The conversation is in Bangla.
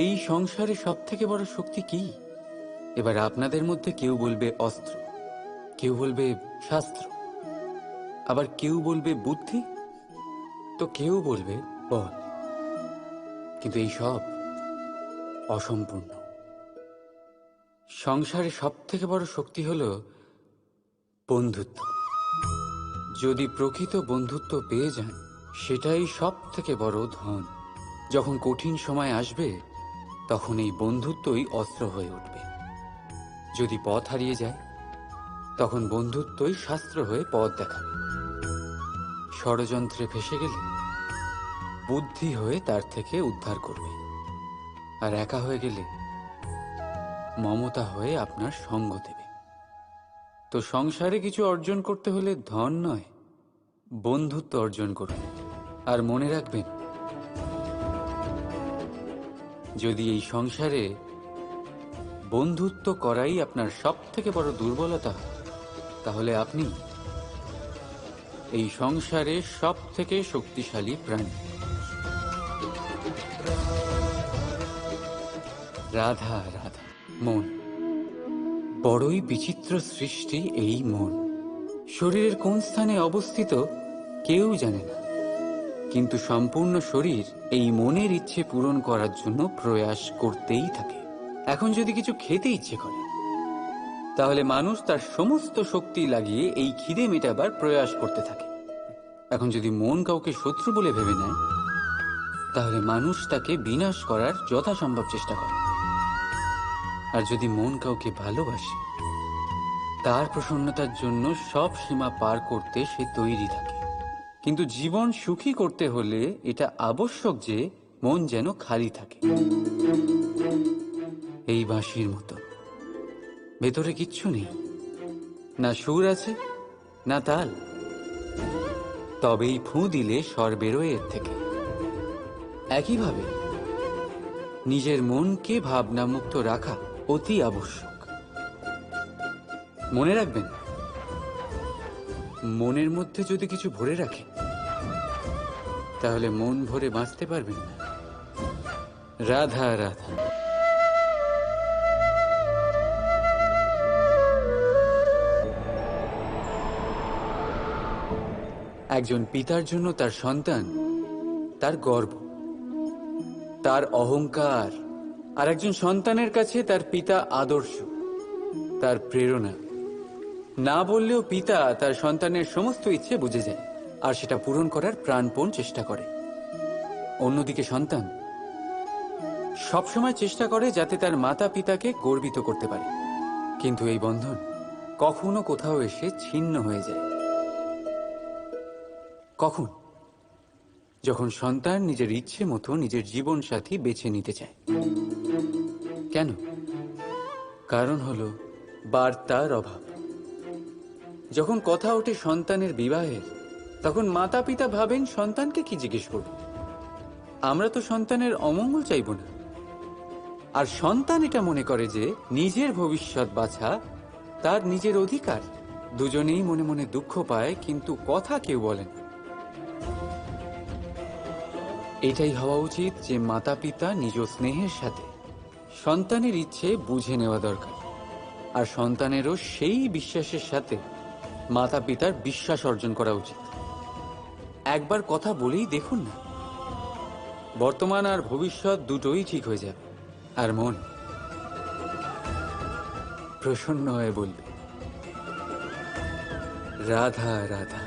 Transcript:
এই সংসারে সব থেকে বড় শক্তি কি? এবার আপনাদের মধ্যে কেউ বলবে অস্ত্র, কেউ বলবে শাস্ত্র, আবার কেউ বলবে বুদ্ধি, তো কেউ বলবে বল। কিন্তু এই সব অসম্পূর্ণ। সংসারে সব থেকে বড় শক্তি হলো বন্ধুত্ব। যদি প্রকৃত বন্ধুত্ব পেয়ে যান, সেটাই সব থেকে বড় ধন। যখন কঠিন সময় আসবে, তখন এই বন্ধুত্বই অস্ত্র হয়ে উঠবে। যদি পথ হারিয়ে যায়, তখন বন্ধুত্বই শাস্ত্র হয়ে পথ দেখাবে। ষড়যন্ত্রে ফেসে গেলে বুদ্ধি হয়ে তার থেকে উদ্ধার করবে, আর একা হয়ে গেলে মমতা হয়ে আপনার সঙ্গ দেবে। তো সংসারে কিছু অর্জন করতে হলে ধন নয়, বন্ধুত্ব অর্জন করুন। আর মনে রাখবেন, যদি এই সংসারে বন্ধুত্ব করাই আপনার সব থেকে বড় দুর্বলতা হয়, তাহলে আপনি এই সংসারে সব থেকে শক্তিশালী প্রাণী। রাধা রাধা। মন বড়ই বিচিত্র সৃষ্টি। এই মন শরীরের কোন স্থানে অবস্থিত কেউ জানে না, কিন্তু সম্পূর্ণ শরীর এই মনের ইচ্ছে পূরণ করার জন্য প্রয়াস করতেই থাকে। এখন যদি কিছু খেতে ইচ্ছে করে, তাহলে মানুষ তার সমস্ত শক্তি লাগিয়ে এই খিদে মেটাবার প্রয়াস করতে থাকে। এখন যদি মন কাউকে শত্রু বলে ভেবে নেয়, তাহলে মানুষ তাকে বিনাশ করার যথাসম্ভব চেষ্টা করে। আর যদি মন কাউকে ভালোবাসে, তার প্রসন্নতার জন্য সব সীমা পার করতে সে তৈরি থাকে। কিন্তু জীবন সুখী করতে হলে এটা আবশ্যক যে মন যেন খালি থাকে, এই বাঁশির মতো। ভেতরে কিচ্ছু নেই, না সুর আছে না তাল, তবেই ফুঁ দিলে স্বর বেরোয় এর থেকে। একইভাবে নিজের মনকে ভাবনামুক্ত রাখা অতি আবশ্যক। মনে রাখবেন, মনের মধ্যে যদি কিছু ভরে রাখে, তাহলে মন ভরে বাঁচতে পারবেন না। রাধা রাধা। একজন পিতার জন্য তার সন্তান তার গর্ব, তার অহংকার। আর একজন সন্তানের কাছে তার পিতা আদর্শ, তার প্রেরণা। না বললেও পিতা তার সন্তানের সমস্ত ইচ্ছে বুঝে যায়, আর সেটা পূরণ করার প্রাণপণ চেষ্টা করে। অন্যদিকে সন্তান সবসময় চেষ্টা করে যাতে তার মাতা পিতাকে গর্বিত করতে পারে, কিন্তু এই বন্ধন কখনো কোথাও এসে ছিন্ন হয়ে যায়। কখন? যখন সন্তান নিজের ইচ্ছে মতো নিজের জীবন সাথী বেছে নিতে চায়। কেন? কারণ হলো বার্তার অভাব। যখন কথা ওঠে সন্তানের বিবাহের, তখন মাতা পিতা ভাবেন সন্তানকে কি জিজ্ঞেস করব, আমরা তো সন্তানের অমঙ্গল চাইব না। আর সন্তান এটা মনে করে যে নিজের ভবিষ্যৎ বাছা তার নিজের অধিকার। দুজনেই মনে মনে দুঃখ পায়, কিন্তু কথা কেউ বলে না। এটাই হওয়া উচিত যে মাতা পিতা নিজ স্নেহের সাথে সন্তানের ইচ্ছে বুঝে নেওয়া দরকার, আর সন্তানেরও সেই বিশ্বাসের সাথে মাতা পিতার বিশ্বাস অর্জন করা উচিত। একবার কথা বলেই দেখুন না, বর্তমান আর ভবিষ্যৎ দুটোই ঠিক হয়ে যাবে। আর মন প্রসন্ন হয়ে বলবে রাধা রাধা।